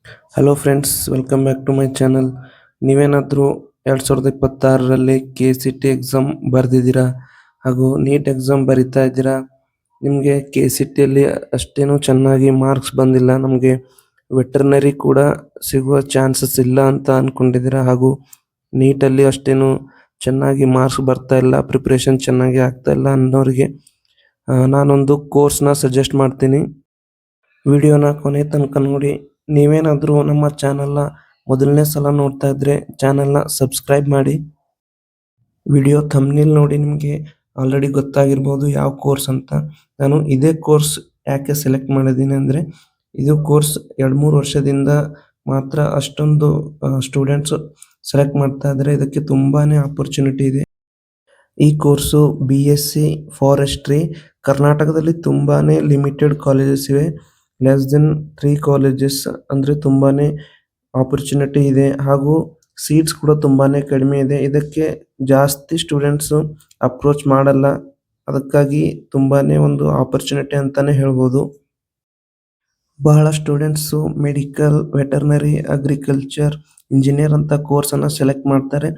Hello friends, welcome back to my channel. ನೀವೇನಾದರೂ 2026ರಲ್ಲಿ K C T exam ಬರೆದಿದ್ದೀರಾ ಹಾಗೂ ನೀಟ್ ಎಕ್ಸಾಮ್ ಬರಿತಾ ಇದ್ದೀರಾ. ನಿಮಗೆ ಕೆ ಸಿ ಟಿಯಲ್ಲಿ ಅಷ್ಟೇನು ಚೆನ್ನಾಗಿ ಮಾರ್ಕ್ಸ್ ಬಂದಿಲ್ಲ, ನಮಗೆ ವೆಟರ್ನರಿ ಕೂಡ ಸಿಗುವ ಚಾನ್ಸಸ್ ಇಲ್ಲ ಅಂತ ಅಂದ್ಕೊಂಡಿದ್ದೀರಾ ಹಾಗೂ ನೀಟಲ್ಲಿ ಅಷ್ಟೇನು ಚೆನ್ನಾಗಿ ಮಾರ್ಕ್ಸ್ ಬರ್ತಾ ಇಲ್ಲ, ಪ್ರಿಪ್ರೇಷನ್ ಚೆನ್ನಾಗಿ ಆಗ್ತಾ ಇಲ್ಲ ಅನ್ನೋರಿಗೆ ನಾನೊಂದು ಕೋರ್ಸ್ನ ಸಜೆಸ್ಟ್ ಮಾಡ್ತೀನಿ. ವಿಡಿಯೋನ ಕೊನೆ ತನಕ ನೋಡಿ. ನೀವೇನಾದರೂ ನಮ್ಮ ಚಾನಲ್ನ ಮೊದಲನೇ ಸಲ ನೋಡ್ತಾ ಇದ್ರೆ ಚಾನಲ್ನ ಸಬ್ಸ್ಕ್ರೈಬ್ ಮಾಡಿ. ವಿಡಿಯೋ ಥಂಬ್ನೇಲ್ ನೋಡಿ ನಿಮಗೆ ಆಲ್ರೆಡಿ ಗೊತ್ತಾಗಿರ್ಬೋದು ಯಾವ ಕೋರ್ಸ್ ಅಂತ. ನಾನು ಇದೇ ಕೋರ್ಸ್ ಯಾಕೆ ಸೆಲೆಕ್ಟ್ ಮಾಡಿದ್ದೀನಿ ಅಂದರೆ, ಇದು ಕೋರ್ಸ್ 2-3 ವರ್ಷದಿಂದ ಮಾತ್ರ ಅಷ್ಟೊಂದು ಸ್ಟೂಡೆಂಟ್ಸ್ ಸೆಲೆಕ್ಟ್ ಮಾಡ್ತಾ ಇದ್ದಾರೆ. ಇದಕ್ಕೆ ತುಂಬಾ ಆಪರ್ಚುನಿಟಿ ಇದೆ. ಈ ಕೋರ್ಸು BSc ಫಾರೆಸ್ಟ್ರಿ. ಕರ್ನಾಟಕದಲ್ಲಿ ತುಂಬಾ ಲಿಮಿಟೆಡ್ ಕಾಲೇಜಸ್ ಇವೆ. ಲೆಸ್ ದೆನ್ 3 ಕಾಲೇಜಸ್ ಅಂದರೆ ತುಂಬಾ ಆಪರ್ಚುನಿಟಿ ಇದೆ ಹಾಗೂ ಸೀಟ್ಸ್ ಕೂಡ ತುಂಬಾ ಕಡಿಮೆ ಇದೆ. ಇದಕ್ಕೆ ಜಾಸ್ತಿ ಸ್ಟೂಡೆಂಟ್ಸು ಅಪ್ರೋಚ್ ಮಾಡಲ್ಲ. ಅದಕ್ಕಾಗಿ ತುಂಬಾ ಒಂದು ಆಪರ್ಚುನಿಟಿ ಅಂತಲೇ ಹೇಳ್ಬೋದು. ಬಹಳ students medical, veterinary, agriculture, engineer ಅಂತ ಕೋರ್ಸನ್ನು ಸೆಲೆಕ್ಟ್ ಮಾಡ್ತಾರೆ.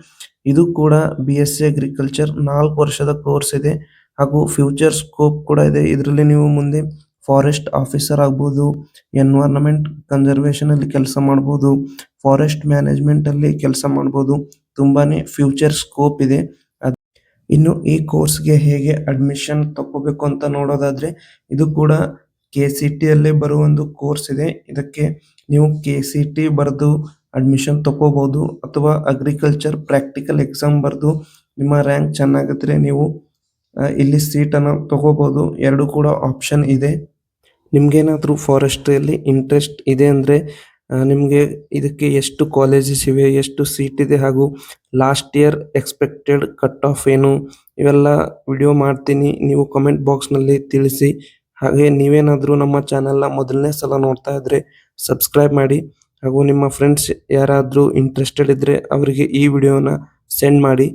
ಇದು ಕೂಡ BSc ಅಗ್ರಿಕಲ್ಚರ್ 4 ವರ್ಷದ ಕೋರ್ಸ್ ಇದೆ ಹಾಗೂ ಫ್ಯೂಚರ್ ಸ್ಕೋಪ್ ಕೂಡ ಇದೆ. ಇದರಲ್ಲಿ ನೀವು ಮುಂದೆ ಫಾರೆಸ್ಟ್ ಆಫೀಸರ್ ಆಗ್ಬೋದು, ಎನ್ವೈರನ್ಮೆಂಟ್ ಕನ್ಸರ್ವೇಷನ್ ಅಲ್ಲಿ ಕೆಲಸ ಮಾಡ್ಬೋದು, ಫಾರೆಸ್ಟ್ ಮ್ಯಾನೇಜ್ಮೆಂಟ್ ಅಲ್ಲಿ ಕೆಲಸ ಮಾಡ್ಬೋದು. ತುಂಬಾನೇ ಫ್ಯೂಚರ್ ಸ್ಕೋಪ್ ಇದೆ. ಇನ್ನು ಈ ಕೋರ್ಸ್ಗೆ ಹೇಗೆ ಅಡ್ಮಿಷನ್ ತಗೋಬೇಕು ಅಂತ ನೋಡೋದಾದ್ರೆ, ಇದು ಕೂಡ KCT ಅಲ್ಲೇ ಬರುವ ಒಂದು ಕೋರ್ಸ್ ಇದೆ. ಇದಕ್ಕೆ ನೀವು KCT ಬರೆದು ಅಡ್ಮಿಷನ್ ತಗೋಬಹುದು ಅಥವಾ ಅಗ್ರಿಕಲ್ಚರ್ ಪ್ರಾಕ್ಟಿಕಲ್ ಎಕ್ಸಾಮ್ ಬರೆದು ನಿಮ್ಮ ರ್ಯಾಂಕ್ ಚೆನ್ನಾಗಿದ್ರೆ ನೀವು ಇಲ್ಲಿ ಸೀಟನ್ನು ತಗೋಬಹುದು. ಎರಡು ಕೂಡ ಆಪ್ಷನ್ ಇದೆ. ನಿಮ್ಗೇನಾದರೂ ಫಾರೆಸ್ಟ್ರಿಯಲ್ಲಿ ಇಂಟ್ರೆಸ್ಟ್ ಇದೆ ಅಂದರೆ ನಿಮಗೆ ಇದಕ್ಕೆ ಎಷ್ಟು ಕಾಲೇಜಸ್ ಇವೆ, ಎಷ್ಟು ಸೀಟ್ ಇದೆ ಹಾಗೂ last year expected cut off ಏನು, ಇವೆಲ್ಲ ವಿಡಿಯೋ ಮಾಡ್ತೀನಿ. ನೀವು ಕಮೆಂಟ್ ಬಾಕ್ಸ್ನಲ್ಲಿ ತಿಳಿಸಿ. ಹಾಗೆ ನೀವೇನಾದರೂ ನಮ್ಮ ಚಾನಲ್ನ ಮೊದಲನೇ ಸಲ ನೋಡ್ತಾ ಇದ್ರೆ ಸಬ್ಸ್ಕ್ರೈಬ್ ಮಾಡಿ ಹಾಗೂ ನಿಮ್ಮ ಫ್ರೆಂಡ್ಸ್ ಯಾರಾದರೂ ಇಂಟ್ರೆಸ್ಟೆಡ್ ಇದ್ದರೆ ಅವರಿಗೆ ಈ ವಿಡಿಯೋನ ಸೆಂಡ್ ಮಾಡಿ.